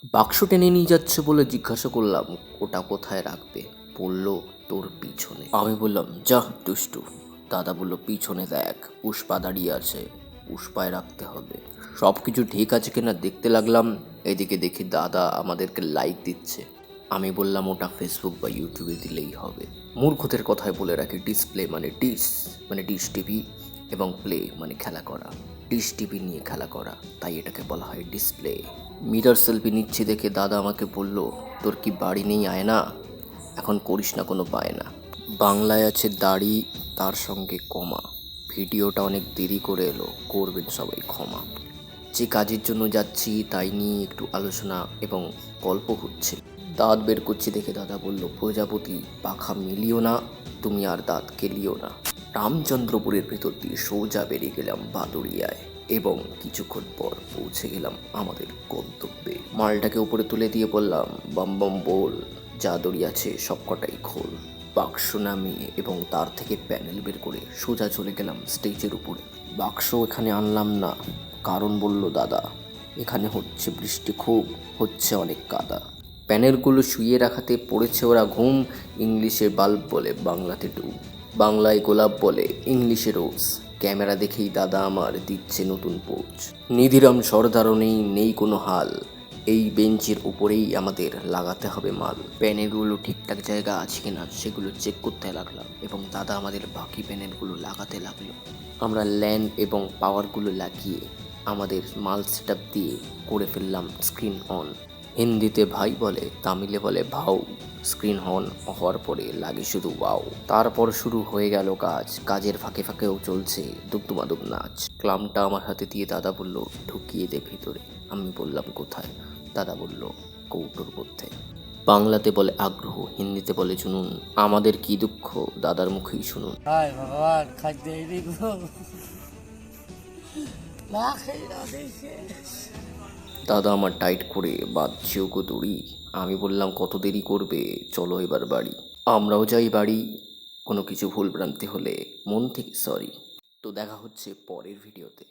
বাক্স টেনে নিয়ে যাচ্ছে বলে জিজ্ঞাসা করলাম ওটা কোথায় রাখবে। বলল তোর পিছনে। আমি বললাম যা দুষ্টু। দাদা বলল পিছনে দেখ, পুষ্পা দাঁড়িয়ে আছে, পুষ্পায় রাখতে হবে। সব কিছু ঠিক আছে কিনা দেখতে লাগলাম। এদিকে দেখি দাদা আমাদেরকে লাইক দিচ্ছে। আমি বললাম ওটা ফেসবুক বা ইউটিউবে দিলেই হবে। মূর্খদের কথায় বলে রাখি, ডিসপ্লে মানে ডিশ টিভি এবং প্লে মানে খেলা করা। ডিশ টিভি নিয়ে খেলা করা, তাই এটাকে বলা হয় ডিসপ্লে। মিরর সেলফি নিচ্ছি দেখে দাদা আমাকে বলল তোর কি বাড়ি নেই আয়না, এখন করিস না কোনো বায়না। বাংলায় আছে দাড়ি, তার সঙ্গে কমা। ভিডিওটা অনেক দেরি করে এলো, করবেন সবাই ক্ষমা। যে কাজের জন্য যাচ্ছি তাই নিয়ে একটু আলোচনা এবং গল্প হচ্ছে। দাঁত বের করছি দেখে দাদা বলল প্রজাপতি পাখা মিলিও না, তুমি আর দাঁত কেলিও না। রামচন্দ্রপুরের ভেতর দিয়ে সোজা বেরিয়ে গেলাম বাদুড়িয়ায় এবং কিছুক্ষণ পর পৌঁছে গেলাম আমাদের গন্তব্যে। মালটাকে উপরে তুলে দিয়ে বললাম বম বম বল, যা দড়ি আছে সবকটাই খোল। বাক্স নামিয়ে এবং তার থেকে প্যানেল বের করে সোজা চলে গেলাম স্টেজের উপরে। বাক্স এখানে আনলাম না, কারণ বলল দাদা এখানে হচ্ছে বৃষ্টি খুব, হচ্ছে অনেক কাদা। প্যানেলগুলো শুইয়ে রাখাতে পড়েছে ওরা ঘুম। ইংলিশে বাল্ব বলে বাংলাতে ডুব, বাংলায় গোলাপ বলে ইংলিশে রোজ। ক্যামেরা দেখেই দাদা আমার দিচ্ছে নতুন পোজ। নিধিরাম সর্দারও নেই কোনো হাল, এই বেঞ্চের উপরেই আমাদের লাগাতে হবে মাল। প্যানেলগুলো ঠিকঠাক জায়গা আছে কিনা সেগুলো চেক করতে লাগলাম এবং দাদা আমাদের বাকি প্যানেলগুলো লাগাতে লাগলো। আমরা ল্যান্ড এবং পাওয়ারগুলো লাগিয়ে আমাদের মাল সেট দিয়ে করে ফেললাম স্ক্রিন অন। হিন্দিতে ভাই বলে, তামিলে বলে ভাউ। স্ক্রিন অন হওয়ার পরে লাগে শুধু ওয়াও। তারপর শুরু হয়ে গেল কাজ। কাজের ফাঁকে ফাঁকেও চলছে দুবদুমাদুব নাচ। ক্লামটা আমার হাতে দিয়ে দাদা বলল ঢুকিয়ে দে ভিতরে। আমি বললাম কোথায়? দাদা বলল কৌটোর মধ্যে। বাংলাতে বলে আগ্রহ, হিন্দিতে বলে জুনুন। আমাদের কি দুঃখ দাদার মুখেই শুনুন। হায় ভগবান, খাদ্য এনে গো না খেয়ে না দেখে। দাদা আমার টাইট করে বাঁধছে ওগো দড়ি। আমি বললাম কত দেরি করবে, চলো এবার বাড়ি। আমরাও যাই বাড়ি, কোনো কিছু ভুল ভ্রান্তি হলে মন থেকে সরি। তো দেখা হচ্ছে পরের ভিডিওতে।